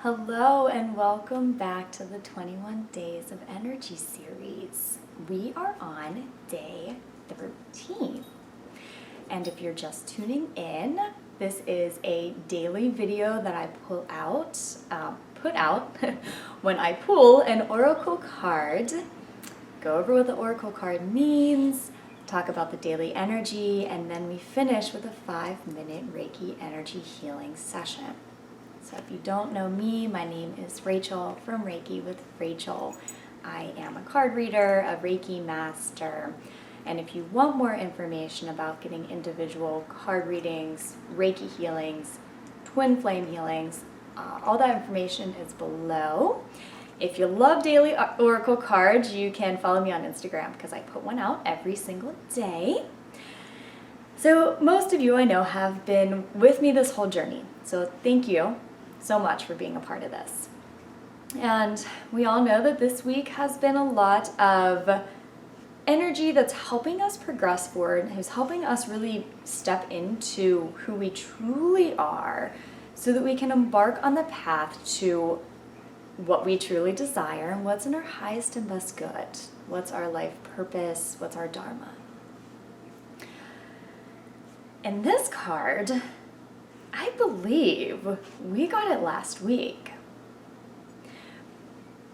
Hello and welcome back to the 21 Days of Energy series. We are on day 13. And if you're just tuning in, this is a daily video that I put out when I pull an oracle card, go over what the oracle card means, talk about the daily energy, and then we finish with a 5-minute Reiki energy healing session. So if you don't know me, my name is Rachael from Reiki with Rachael. I am a card reader, a Reiki master, and if you want more information about getting individual card readings, Reiki healings, twin flame healings, all that information is below. If you love daily oracle cards, you can follow me on Instagram because I put one out every single day. So most of you I know have been with me this whole journey, so thank you so much for being a part of this. And we all know that this week has been a lot of energy that's helping us progress forward, who's helping us really step into who we truly are so that we can embark on the path to what we truly desire and what's in our highest and best good. What's our life purpose? What's our dharma? And this card, I believe we got it last week.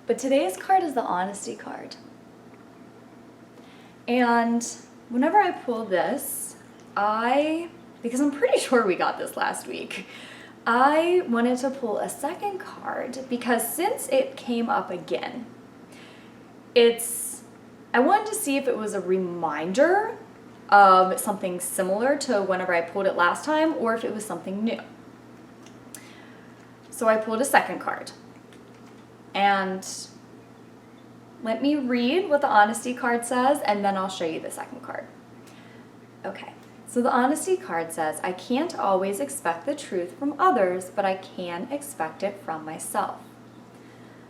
But today's card is the honesty card. And whenever I pull this, because I'm pretty sure we got this last week, I wanted to pull a second card because since it came up again, I wanted to see if it was a reminder of something similar to whenever I pulled it last time, or if it was something new. So I pulled a second card. And let me read what the honesty card says, and then I'll show you the second card. Okay, so the honesty card says, I can't always expect the truth from others, but I can expect it from myself.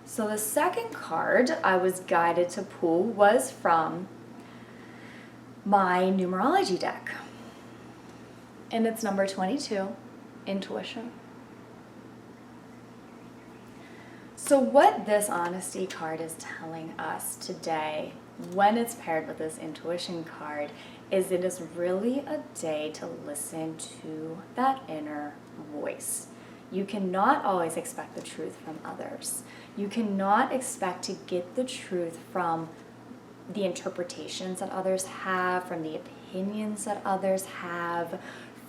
So the second card I was guided to pull was from my numerology deck. And it's number 22, Intuition. So what this honesty card is telling us today, when it's paired with this intuition card, is it is really a day to listen to that inner voice. You cannot always expect the truth from others. You cannot expect to get the truth from the interpretations that others have, from the opinions that others have,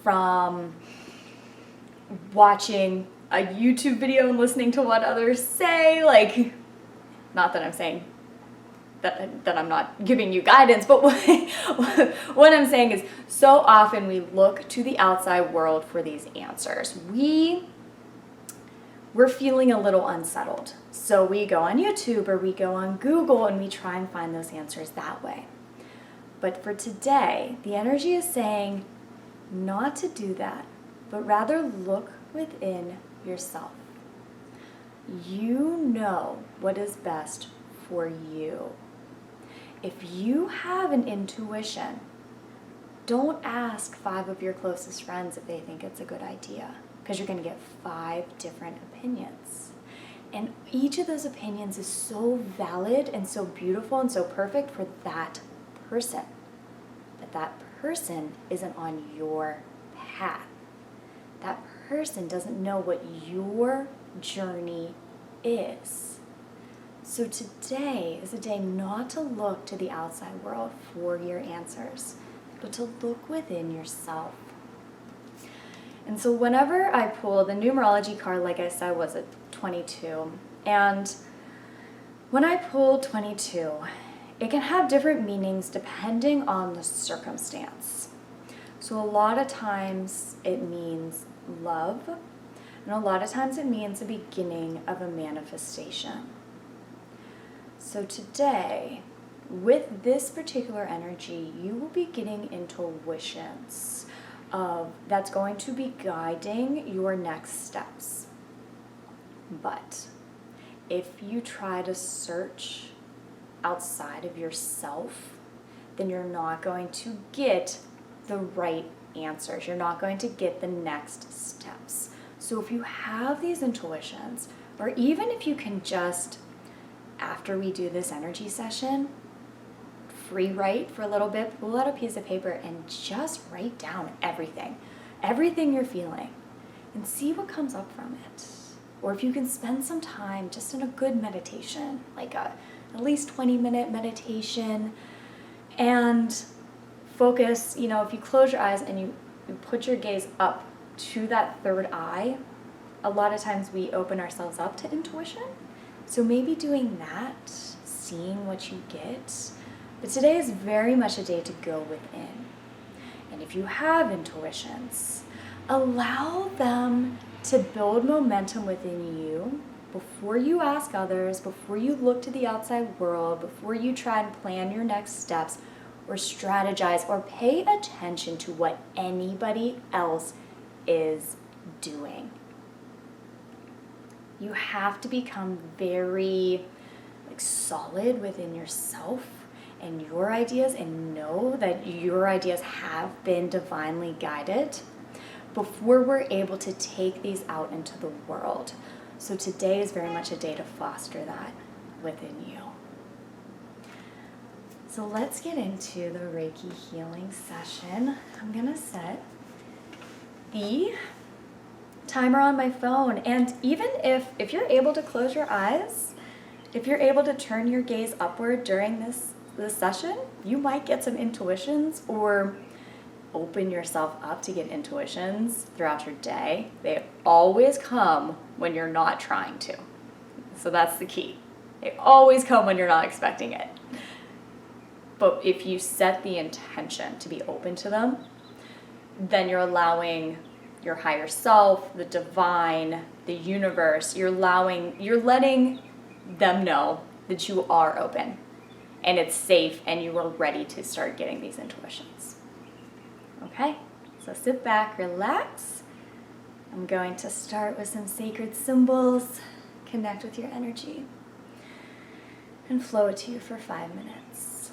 from watching a YouTube video and listening to what others say. Like, not that I'm saying that I'm not giving you guidance, but what I'm saying is so often we look to the outside world for these answers. We're feeling a little unsettled. So we go on YouTube or we go on Google and we try and find those answers that way. But for today, the energy is saying not to do that, but rather look within yourself. You know what is best for you. If you have an intuition, don't ask 5 of your closest friends if they think it's a good idea, because you're going to get 5 different opinions. And each of those opinions is so valid and so beautiful and so perfect for that person. But that person isn't on your path. That person doesn't know what your journey is. So today is a day not to look to the outside world for your answers, but to look within yourself. And so whenever I pull the numerology card, like I said, was a 22. And when I pull 22, it can have different meanings depending on the circumstance. So a lot of times it means love, and a lot of times it means the beginning of a manifestation. So today, with this particular energy, you will be getting intuitions that's going to be guiding your next steps. But if you try to search outside of yourself, then you're not going to get the right answers. You're not going to get the next steps. So if you have these intuitions, or even if you can just, after we do this energy session, free write for a little bit, pull out a piece of paper and just write down everything you're feeling, and see what comes up from it. Or if you can spend some time just in a good meditation, like at least 20-minute meditation, and focus, if you close your eyes and you put your gaze up to that third eye, a lot of times we open ourselves up to intuition. So maybe doing that, seeing what you get. But today is very much a day to go within. And if you have intuitions, allow them to build momentum within you before you ask others, before you look to the outside world, before you try and plan your next steps or strategize or pay attention to what anybody else is doing. You have to become very solid within yourself and your ideas, and know that your ideas have been divinely guided before we're able to take these out into the world. So today is very much a day to foster that within you. So let's get into the Reiki healing session. I'm gonna set the timer on my phone, and even if you're able to close your eyes, if you're able to turn your gaze upward during this session, you might get some intuitions, or open yourself up to get intuitions throughout your day. They always come when you're not trying to. So that's the key. They always come when you're not expecting it. But if you set the intention to be open to them, then you're allowing your higher self, the divine, the universe, you're letting them know that you are open and it's safe and you are ready to start getting these intuitions. Okay, so sit back, relax. I'm going to start with some sacred symbols, connect with your energy, and flow it to you for 5 minutes.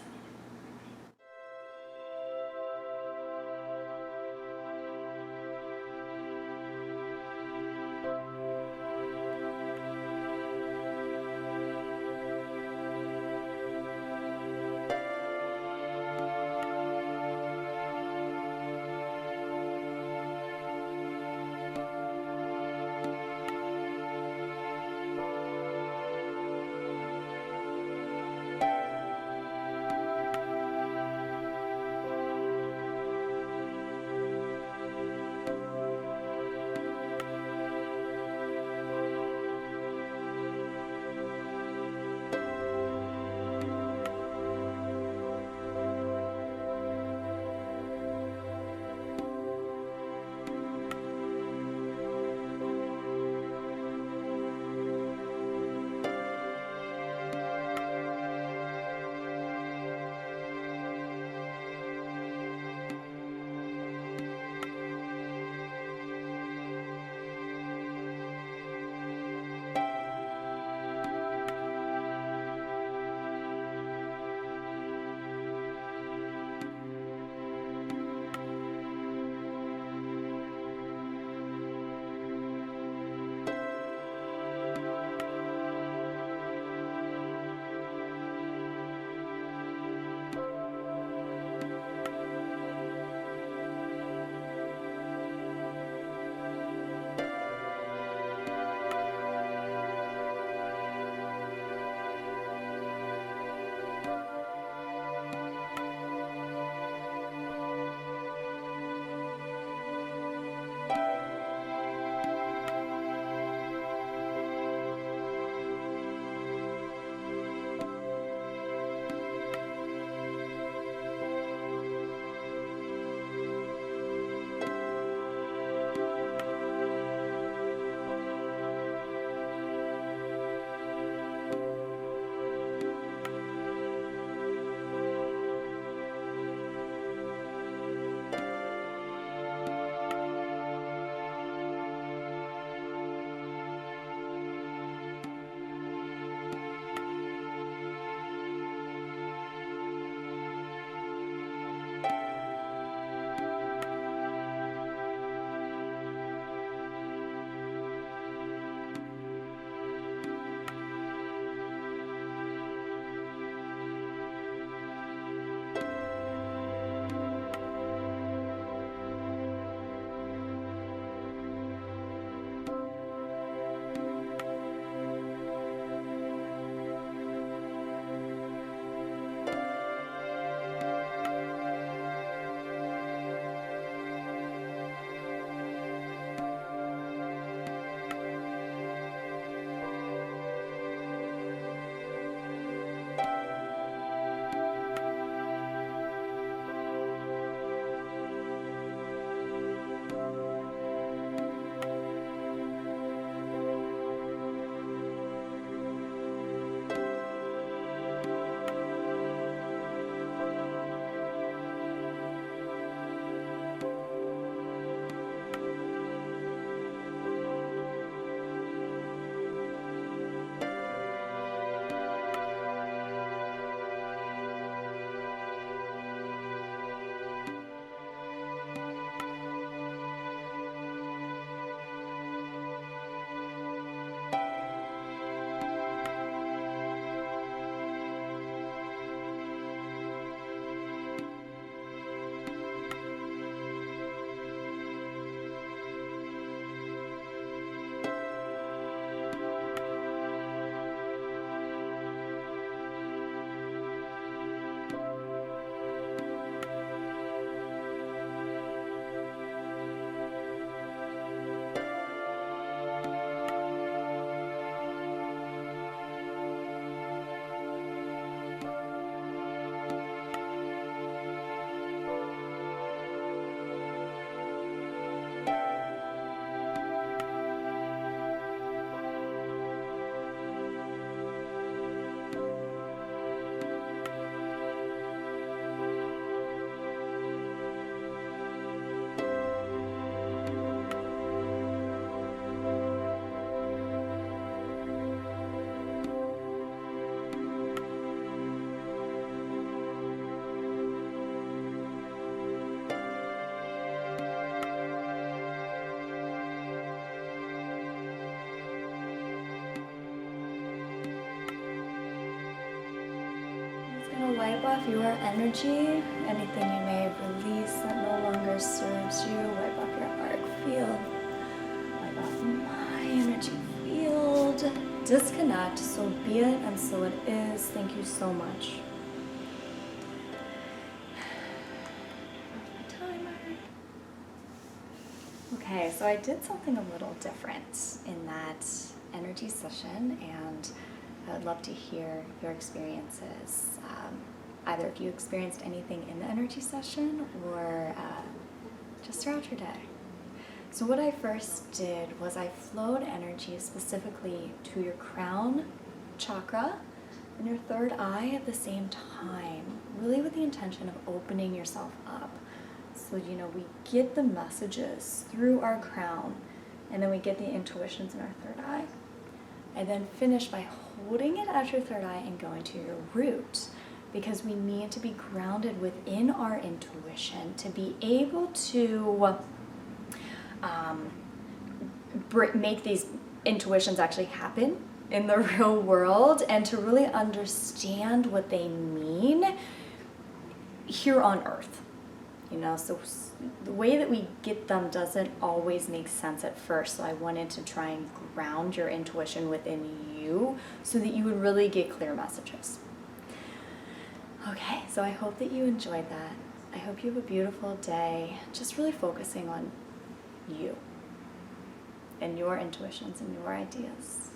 wipe off your energy, anything you may have released that no longer serves you. Wipe off your arc field. Wipe off my energy field. Disconnect, so be it and so it is. Thank you so much. Timer. Okay, so I did something a little different in that energy session, and I would love to hear your experiences. Either if you experienced anything in the energy session or just throughout your day. So what I first did was I flowed energy specifically to your crown chakra and your third eye at the same time, really with the intention of opening yourself up. So, we get the messages through our crown, and then we get the intuitions in our third eye. I then finish by holding it at your third eye and going to your root, because we need to be grounded within our intuition to be able to make these intuitions actually happen in the real world, and to really understand what they mean here on earth. So the way that we get them doesn't always make sense at first, so I wanted to try and ground your intuition within you so that you would really get clear messages. Okay, so I hope that you enjoyed that. I hope you have a beautiful day, just really focusing on you and your intuitions and your ideas.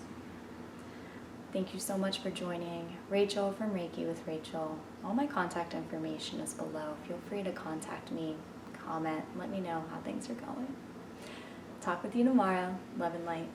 Thank you so much for joining. Rachael from Reiki with Rachael. All my contact information is below. Feel free to contact me, comment, let me know how things are going. Talk with you tomorrow. Love and light.